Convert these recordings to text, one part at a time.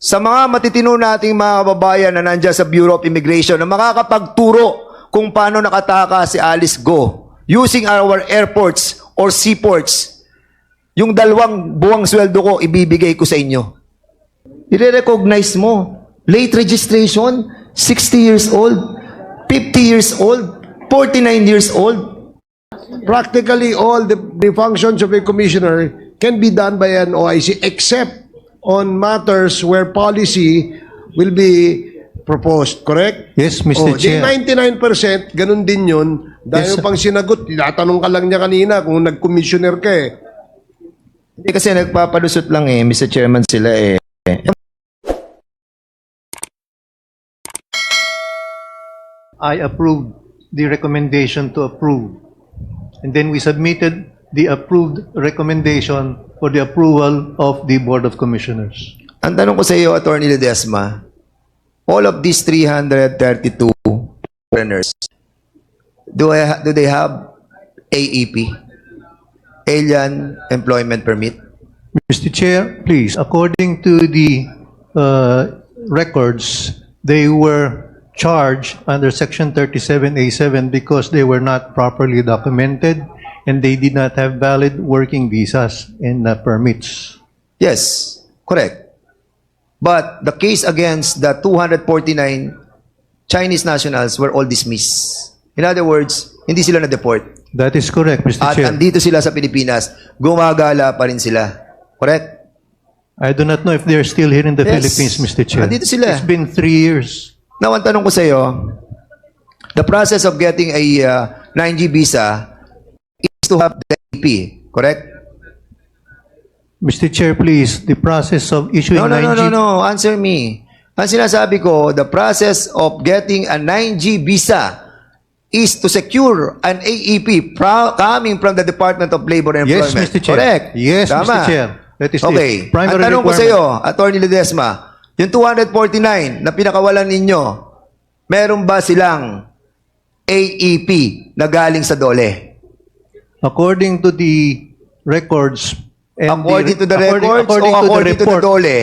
sa mga matitino nating mga kababayan na nandiyan sa Bureau of Immigration na makakapagturo kung paano nakataka si Alice Go using our airports or seaports, yung 2 buwang sweldo ko, ibibigay ko sa inyo. I-recognize mo. Late registration, 60 years old, 50 years old, 49 years old. Practically all the functions of a commissioner can be done by an OIC except on matters where policy will be proposed, correct? Yes, Mr. Chair. Di 99%, ganun din yun. Dahil Yes, pang sinagot, tinatanong ka lang niya kanina kung nag-commissioner ka eh. Hindi kasi nagpapalusot lang Mr. Chairman sila I approved the recommendation to approve. And then we submitted the approved recommendation for the approval of the Board of Commissioners. Ang tanong ko sa iyo, Attorney Ledesma, all of these 332 foreigners, do they have AEP, Alien Employment Permit? Mr. Chair, please, according to the records, they were charged under Section 37A7 because they were not properly documented and they did not have valid working visas and permits. Yes, correct. But the case against the 249 Chinese nationals were all dismissed. In other words, hindi sila na-deport. That is correct, Mr. At Chair. andito sila sa Pilipinas, gumagala pa rin sila. Correct? I do not know if they're still here in the Yes. Philippines, Mr. Chair. Andito sila. It's been 3 years. Now, ang tanong ko sa iyo, the process of getting a 9G visa is to have the AP, correct? Mr. Chair, please, the process of issuing No, 9G... answer me. Ang sinasabi ko, the process of getting a 9G visa is to secure an AEP coming from the Department of Labor and Yes, Employment. Mr. Chair. Correct? Yes, Tama. Mr. Chair. That is Okay. the primary Ang tanong ko sa iyo, requirement. Attorney Ledesma, yung 249 na pinakawalan ninyo, meron ba silang AEP na galing sa DOLE? According to the records... and According to the records according o to the according to the report, DOLE?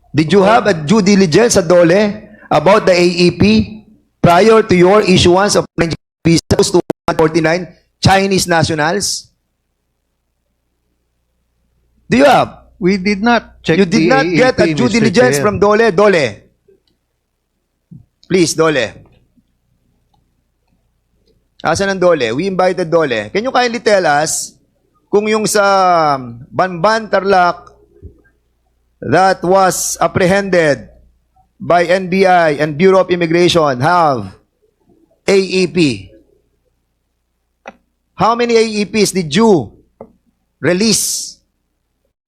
Did you have a due diligence sa DOLE about the AEP prior to your issuance of visas to 149 Chinese nationals? Do you have? we did not check You did the not get a AEP, due Mr. diligence Chair. from DOLE? DOLE. Please, DOLE. Asan ang DOLE? We invited DOLE. Can you kindly tell us kung yung sa Banban, Tarlac that was apprehended by NBI and Bureau of Immigration have AEP? How many AEPs did you release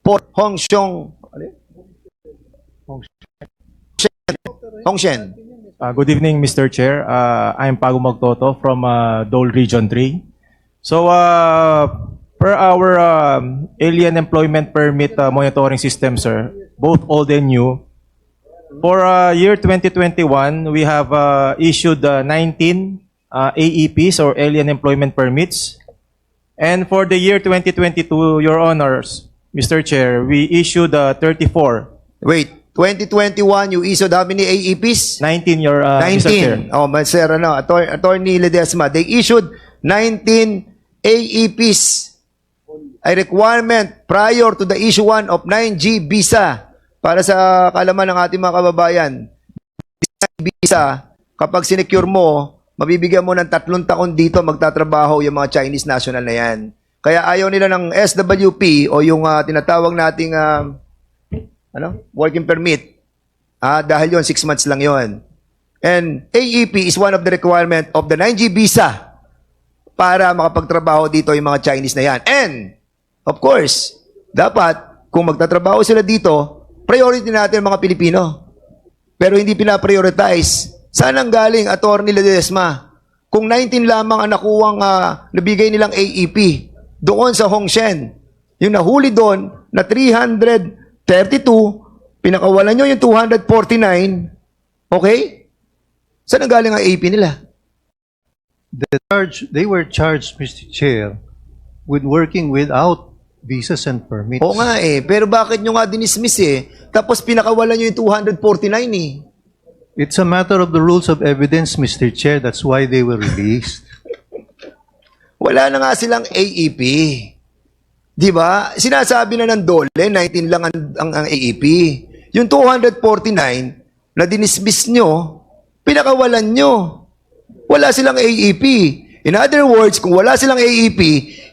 for Hongshen? Hongshen. Good evening, Mr. Chair. I'm Pago Magtoto from Dole Region 3. So, per our alien employment permit monitoring system, sir, both old and new, for year 2021, we have issued 19 AEPs or alien employment permits. And for the year 2022, Your Honors, Mr. Chair, we issued 34. Wait, 2021, you issued how many AEPs? 19, Mr. Chair. 19. Oh, Sir, Attorney Ledesma, they issued 19 AEPs, a requirement prior to the issuance of 9G visa. Para sa kalaman ng ating mga kababayan, visa, kapag sinecure mo, mabibigyan mo ng 3 taon dito magtatrabaho yung mga Chinese national na yan. Kaya ayaw nila ng SWP o yung tinatawag nating working permit. Dahil yon 6 months lang yon. And AEP is one of the requirement of the 9G visa para makapagtrabaho dito yung mga Chinese na yan. And, of course, dapat, kung magtatrabaho sila dito, priority natin mga Pilipino. Pero hindi pinaprioritize. Saan ang galing, Attorney Ledesma? Kung 19 lamang ang nakuwang nabigay nilang AEP doon sa Hongshen, yung nahuli doon na 332, pinakawalan nyo yung 249, okay? Saan ang galing ang AEP nila? They were charged, Mr. Chair, with working without visas and permits. Oo nga eh. Pero bakit nyo nga dinismiss eh? Tapos pinakawalan nyo yung 249 eh. It's a matter of the rules of evidence, Mr. Chair. That's why they were released. Wala na nga silang AEP. Di ba? Sinasabi na ng DOLE, 19 lang ang AEP. Yung 249 na dinismiss nyo, pinakawalan nyo. Wala silang AEP. In other words, kung wala silang AEP,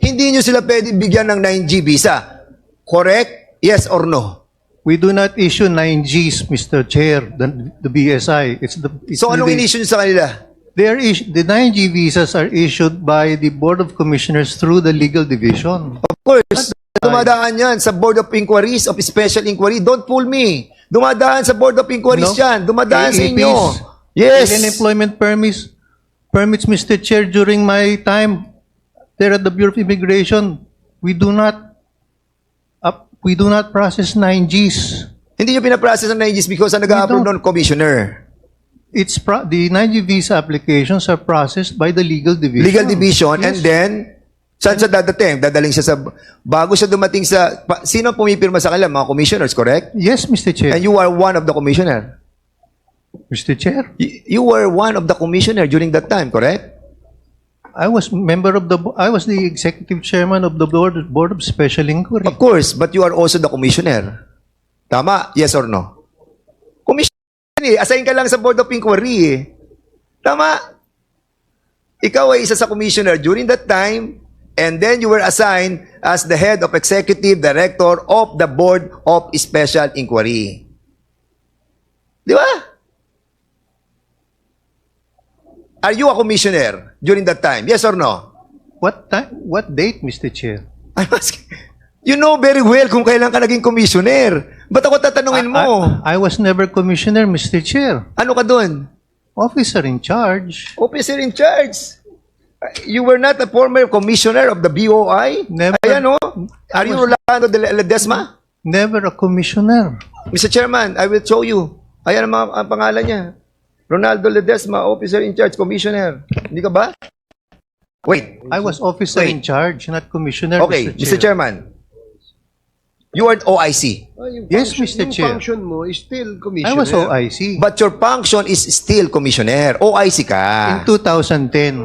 hindi nyo sila pwede bigyan ng 9G visa. Correct? Yes or no? We do not issue 9Gs, Mr. Chair, the BSI. It's So anong in-issue nyo sa kanila? the 9G visas are issued by the Board of Commissioners through the legal division. Of course, dumadaan yan sa Board of Inquiries of Special Inquiry. Don't fool me. Dumadaan sa Board of Inquiries No. yan. Dumadaan sa AEPs, inyo. Yes. Alien employment permits, Mr. Chair, during my time there at the Bureau of Immigration, we do not process 9Gs. Hindi nyo pinaprocess ng 9Gs because ang nag-a-approve don't. ng commissioner. The 9G visa applications are processed by the legal division. Legal division. Yes. And then, saan siya dadating? Dadaling siya sa, bago siya dumating sa, sino ang pumipirma sa kanila? Mga commissioners, correct? Yes, Mr. Chair. And you are one of the commissioner. Mr. Chair, You were one of the commissioner during that time, correct? I was the executive chairman of the Board of Special Inquiry. Of course, but you are also the commissioner. Tama? Yes or no? Commissioner eh. Assign ka lang sa Board of Inquiry eh. Tama? Ikaw ay isa sa commissioner during that time, and then you were assigned as the head of executive director of the Board of Special Inquiry. Di ba? Are you a commissioner during that time? Yes or no? What time? What date, Mr. Chair? I'm asking. You know very well kung kailan ka naging commissioner. Ba't ako tatanungin mo? I was never commissioner, Mr. Chair. Ano ka doon? Officer in charge. Officer in charge. You were not a former commissioner of the BOI? Never. Ayan o. Are you Rolando de Ledesma? Never a commissioner. Mr. Chairman, I will show you. Ayan ang pangalan niya. Ronaldo Ledesma, officer in charge, commissioner. Hindi ka ba? Wait. I was officer Wait. in charge, not commissioner, Okay, Mr. Chairman. You are OIC. Yes, Mr. Yung Chair. function mo is still I commissioner. was OIC. But your function is still commissioner. OIC ka. In 2010.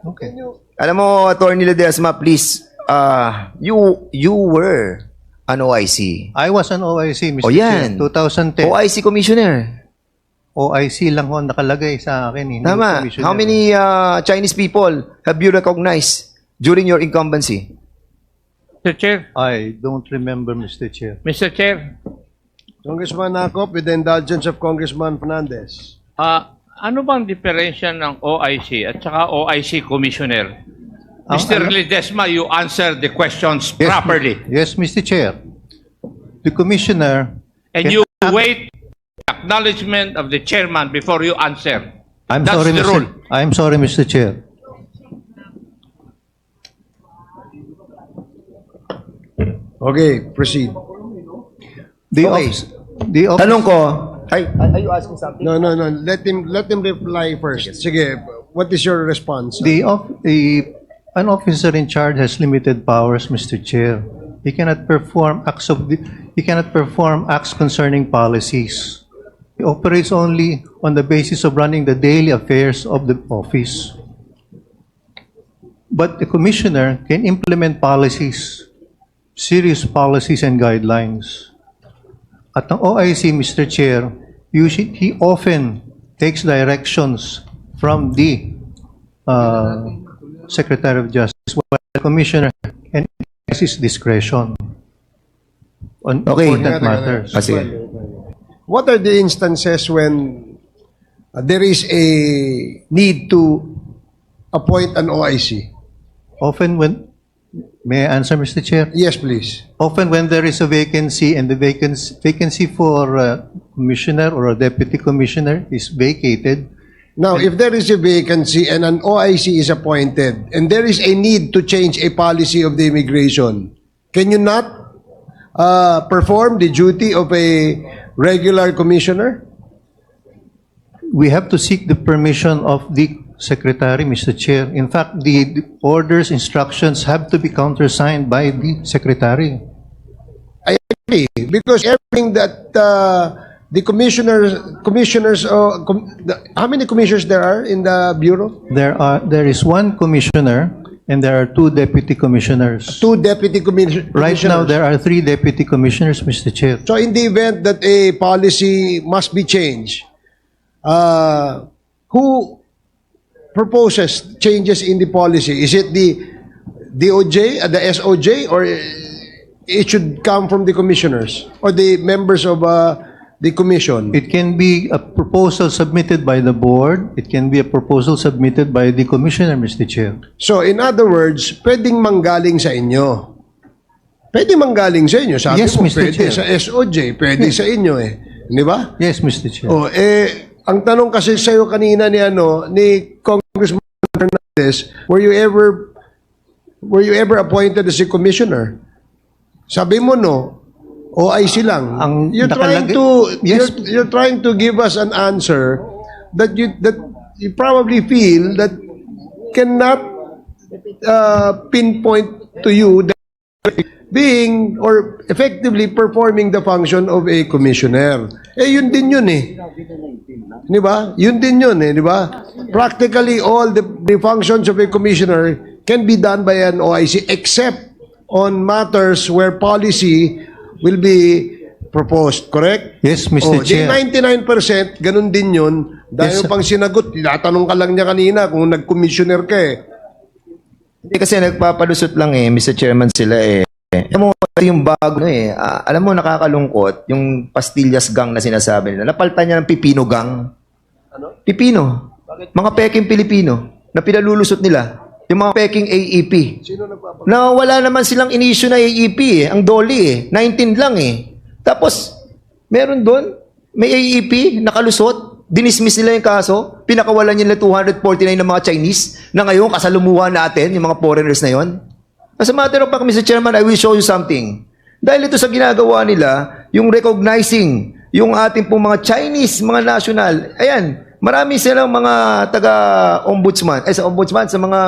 Okay. Alam mo, Attorney Ledesma, please, you were an OIC. I was an OIC, Mr. O yan. Chair. 2010. OIC commissioner. OIC lang ho ang nakalagay sa akin. Hindi Tama. commissioner. How many Chinese people have you recognized during your incumbency? Mr. Chair, I don't remember, Mr. Chair. Mr. Chair, Congressman Nakop, with the indulgence of Congressman Fernandez. ano bang diferensya ng OIC at saka OIC Commissioner? Mr. Ledesma, you answer the questions properly. Yes, Mr. Chair. The commissioner. And you wait acknowledgement of the chairman before you answer. I'm That's sorry, the Mr. rule. I'm sorry, Mr. Chair. Okay, proceed. The Okay. office, Tanong ko, are you asking something? No. Let him reply first. Sige, what is your response? an officer in charge has limited powers, Mr. Chair. He cannot perform acts concerning policies. He operates only on the basis of running the daily affairs of the office. But the commissioner can implement policies, serious policies and guidelines. At ang OIC, Mr. Chair, he often takes directions from the Secretary of Justice, while the Commissioner can exercise his discretion on Okay. important matters. Sige. What are the instances when there is a need to appoint an OIC? Often when, may I answer, Mr. Chair? Yes, please. Often when there is a vacancy and the vacancy for a commissioner or a deputy commissioner is vacated, Now, if there is a vacancy and an OIC is appointed and there is a need to change a policy of the immigration, can you not perform the duty of a regular commissioner? we have to seek the permission of the secretary, Mr. Chair. In fact, the orders, instructions have to be countersigned by the secretary. I agree, because everything that the commissioners, how many commissioners there are in the bureau? There is one commissioner and there are two deputy commissioners. Two deputy commissioners. Right now, there are three deputy commissioners, Mr. Chair. So in the event that a policy must be changed, who proposes changes in the policy? Is it the DOJ, the SOJ, or it should come from the commissioners or the members of the commission? It can be a proposal submitted by the board. It can be a proposal submitted by the commissioner, Mr. Chair. So in other words, pwedeng manggaling sa inyo. Pwede manggaling sa inyo. Sabi Yes, mo, Mr. pwede Chair. sa SOJ, pwede sa inyo eh. Di ba? Yes, Mr. Chair. Oh, ang tanong kasi sa iyo kanina ni Congressman Hernandez, were you ever appointed as a commissioner? Sabi mo no, OIC lang. You're trying to Yes. you're trying to give us an answer that you probably feel that cannot pinpoint to you that being or effectively performing the function of a commissioner. Yun din yun eh. Di ba? Yun din yun eh, di ba? Practically all the functions of a commissioner can be done by an OIC except on matters where policy will be proposed, correct? Yes, Mr. Di Chair. 99%, ganun din yun. Dahil Yes, pang sinagot, tinatanong ka lang niya kanina kung nag-commissioner ka eh. Hindi kasi nagpapalusot lang Mr. Chairman sila Alam mo, yung bago alam mo, nakakalungkot, yung pastillas gang na sinasabi nila. Napalitan niya ng pipino gang. Ano? Pipino. Mga peking Pilipino na pinalulusot nila. Yung mga peking AEP. Na wala naman silang inisyu na AEP Ang Dolly 19 lang Tapos, meron doon, may AEP, nakalusot, dinismiss nila yung kaso, pinakawalan nila 249 ng mga Chinese na ngayon kasalumuhan natin, yung mga foreigners na yon. As a matter of fact, Mr. Chairman, I will show you something. Dahil ito sa ginagawa nila, yung recognizing yung ating pong mga Chinese, mga national, ayan, marami silang mga taga-ombudsman, sa ombudsman, sa mga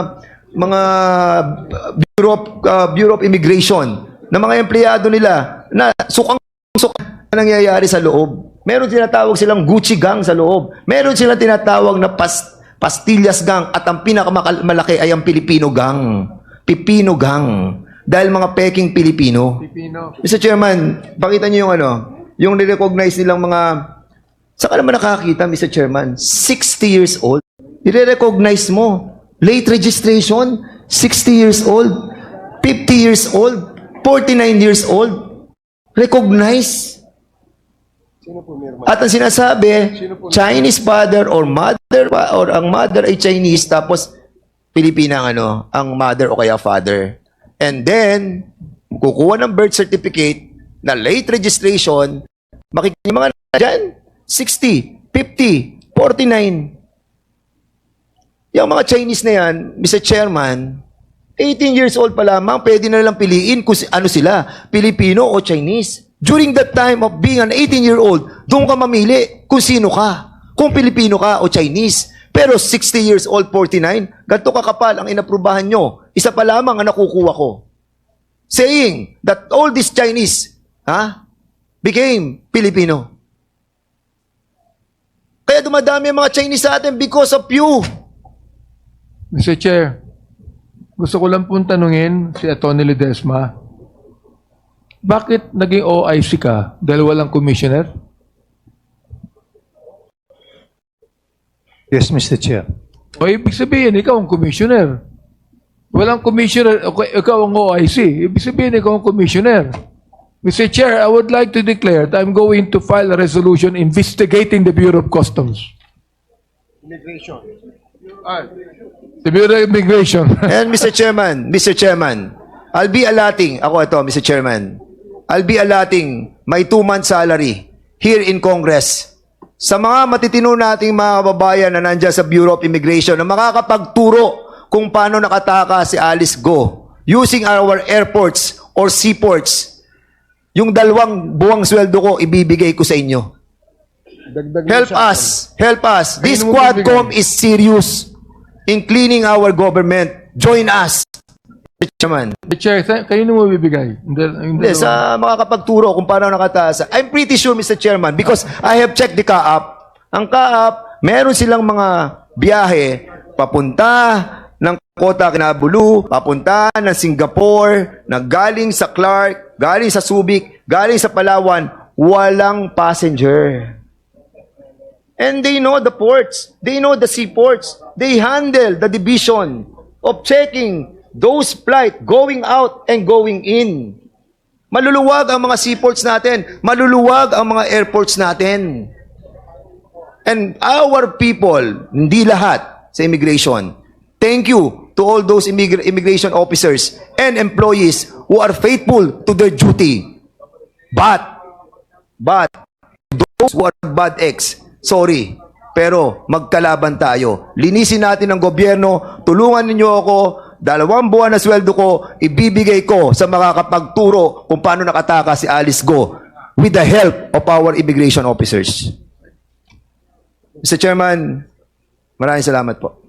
Bureau of Immigration, na mga empleyado nila, na sukang-sukang na nangyayari sa loob. Meron tinatawag silang Gucci gang sa loob. Meron silang tinatawag na pastillas gang at ang pinakamalaki ay ang Filipino gang. Pipino gang. Dahil mga peking Pilipino. Mr. Chairman, pakita niyo yung yung nirecognize nilang mga, saka naman nakakita, Mr. Chairman, 60 years old. Nire-recognize mo. Late registration, 60 years old, 50 years old, 49 years old. Recognize. At ang sinasabi, Chinese father or mother, or ang mother ay Chinese, tapos Pilipina ang mother o kaya father. And then, kukuha ng birth certificate na late registration, makikita yung mga dyan, 60, 50, 49. Yung mga Chinese na yan, Mr. Chairman, 18 years old pa lamang, pwede na lang piliin kung ano sila, Pilipino o Chinese. During that time of being an 18-year-old, doon ka mamili kung sino ka, kung Pilipino ka o Chinese. Pero 60 years old, 49, ganito kakapal ang inaprubahan nyo. Isa pa lamang ang nakukuha ko. Saying that all these Chinese became Filipino. Kaya dumadami ang mga Chinese sa atin because of you. Mr. Chair, gusto ko lang pong tanungin si Atty. Ledesma, bakit naging OIC ka dahil walang commissioner? Yes, Mr. Chair. O ibig sabihin, ikaw ang commissioner. Walang commissioner, ikaw ang OIC. Ibig sabihin, ikaw ang commissioner. Mr. Chair, I would like to declare that I'm going to file a resolution investigating the Bureau of Customs. The Bureau of Immigration. And Mr. Chairman, I'll be allotting my 2-month salary here in Congress sa mga matitino nating mga kababayan na nandiyan sa Bureau of Immigration na makakapagturo kung paano nakataka si Alice Go using our airports or seaports. Yung 2 buwang sweldo ko, ibibigay ko sa inyo. Help us. This Quadcom is serious. in cleaning our government. Join us, Mr. Chairman. The chair, kayo na mo bibigay. Hindi, sa makakapagturo kung paano nakataas. I'm pretty sure, Mr. Chairman, because I have checked the CAAP. Ang CAAP, meron silang mga biyahe papunta ng Kota Kinabalu, papunta ng Singapore, na galing sa Clark, galing sa Subic, galing sa Palawan, walang passenger. And they know the ports. They know the seaports. They handle the division of checking those flights going out and going in. Maluluwag ang mga seaports natin. Maluluwag ang mga airports natin. And our people, hindi lahat sa immigration, thank you to all those immigration officers and employees who are faithful to their duty. But, those who are bad eggs, sorry, pero magkalaban tayo. Linisin natin ang gobyerno, tulungan ninyo ako, 2 buwan na sweldo ko, ibibigay ko sa makakapagturo kung paano nakatakas si Alice Go with the help of our immigration officers. Mr. Chairman, maraming salamat po.